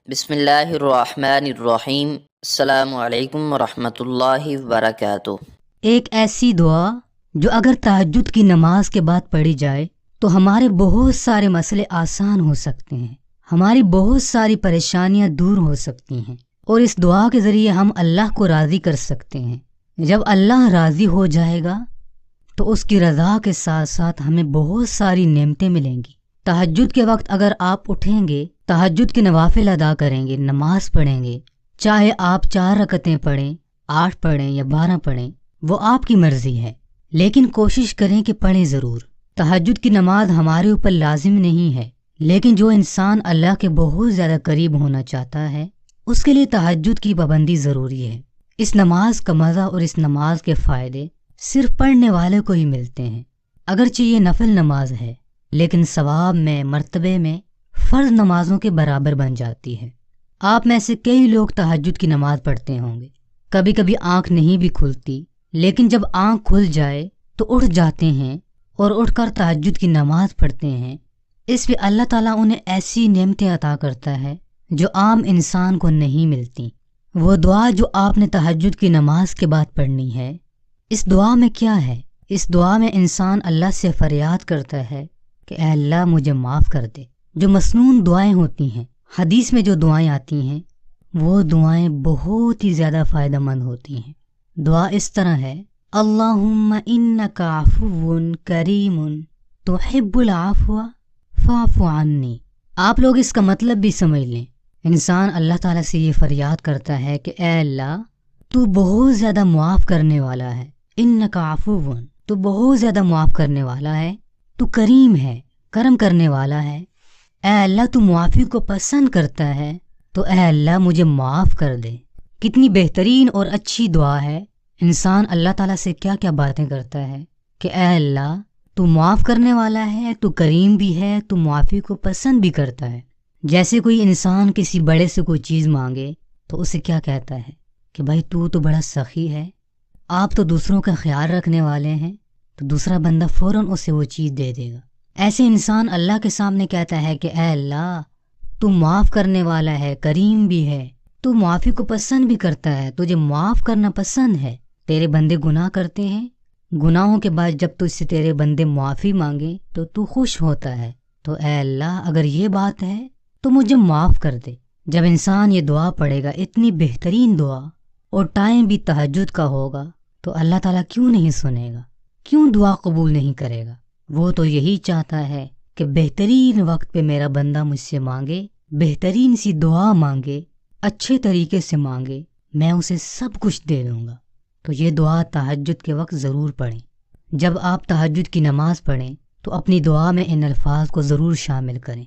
बिस्मिल्लाहिर्रहमानिर्रहीम। अस्सलामु अलैकुम वरहमतुल्लाहि वबरकातुह। एक ऐसी दुआ जो अगर तहज्जुद की नमाज के बाद पढ़ी जाए तो हमारे बहुत सारे मसले आसान हो सकते हैं, हमारी बहुत सारी परेशानियां दूर हो सकती हैं और इस दुआ के ज़रिए हम अल्लाह को राज़ी कर सकते हैं। जब अल्लाह राज़ी हो जाएगा तो उसकी रज़ा के साथ साथ हमें बहुत सारी नेमतें मिलेंगी। तहज्जुद के वक्त अगर आप उठेंगे, तहज्जुद के नवाफिल अदा करेंगे, नमाज पढ़ेंगे, चाहे आप 4 रकतें पढ़ें, 8 पढ़ें या 12 पढ़ें, वो आपकी मर्ज़ी है, लेकिन कोशिश करें कि पढ़ें ज़रूर। तहज्जुद की नमाज हमारे ऊपर लाजिम नहीं है, लेकिन जो इंसान अल्लाह के बहुत ज़्यादा करीब होना चाहता है उसके लिए तहज्जुद की पाबंदी ज़रूरी है। इस नमाज का मज़ा और इस नमाज के फ़ायदे सिर्फ पढ़ने वाले को ही मिलते हैं। अगरचे ये नफल नमाज है, लेकिन सवाब में, मर्तबे में फ़र्ज़ नमाजों के बराबर बन जाती है। आप में से कई लोग तहज्जुद की नमाज पढ़ते होंगे, कभी कभी आँख नहीं भी खुलती, लेकिन जब आँख खुल जाए तो उठ जाते हैं और उठकर तहज्जुद की नमाज पढ़ते हैं। इसमें अल्लाह ताला उन्हें ऐसी नेमतें अता करता है जो आम इंसान को नहीं मिलती। वो दुआ जो आपने तहज्जुद की नमाज के बाद पढ़नी है, इस दुआ में क्या है? इस दुआ में इंसान अल्लाह से फरियाद करता है कि ऐ अल्लाह मुझे माफ़ कर दे। जो मसनून दुआएं होती हैं, हदीस में जो दुआएं आती हैं, वो दुआएं बहुत ही ज़्यादा फ़ायदेमंद होती हैं। दुआ इस तरह है, अल्लाहुम्मा इन्नका अफ़ुव्वुन करीमुन तुहिब्बुल अफ़्व फ़अफ़ु अन्नी। आप लोग इसका मतलब भी समझ लें। इंसान अल्लाह ताला से ये फरियाद करता है कि ऐ अल्लाह, तू बहुत ज़्यादा मुआफ़ करने वाला है। इन्नका अफ़ुव्वुन, तू बहुत ज़्यादा मुआफ़ करने वाला है, तू करीम है, करम करने वाला है। ऐ अल्लाह, तू मुआफ़ी को पसंद करता है, तो ऐ अल्लाह मुझे माफ़ कर दे। कितनी बेहतरीन और अच्छी दुआ है। इंसान अल्लाह ताला से क्या क्या बातें करता है कि ऐ अल्लाह, तू माफ़ करने वाला है, तू करीम भी है, तू मुआफ़ी को पसंद भी करता है। जैसे कोई इंसान किसी बड़े से कोई चीज़ मांगे तो उसे क्या कहता है कि भाई तू तो बड़ा सखी है, आप तो दूसरों का ख्याल रखने वाले हैं, तो दूसरा बंदा फ़ौरन उसे वो चीज़ दे देगा। ऐसे इंसान अल्लाह के सामने कहता है कि ऐ अल्लाह, तू माफ़ करने वाला है, करीम भी है, तू मुआफ़ी को पसंद भी करता है, तुझे माफ़ करना पसंद है। तेरे बंदे गुनाह करते हैं, गुनाहों के बाद जब तुझसे तेरे बंदे मुआफ़ी मांगे तो तू खुश होता है। तो ऐ अल्लाह, अगर ये बात है तो मुझे माफ़ कर दे। जब इंसान ये दुआ पढ़ेगा, इतनी बेहतरीन दुआ, और टाइम भी तहज्जुद का होगा, तो अल्लाह ताला क्यों नहीं सुनेगा, क्यों दुआ कबूल नहीं करेगा? वो तो यही चाहता है कि बेहतरीन वक्त पे मेरा बंदा मुझसे मांगे, बेहतरीन सी दुआ मांगे, अच्छे तरीके से मांगे, मैं उसे सब कुछ दे दूँगा। तो ये दुआ तहज्जुद के वक्त ज़रूर पढ़ें। जब आप तहज्जुद की नमाज़ पढ़ें तो अपनी दुआ में इन अल्फाज को ज़रूर शामिल करें।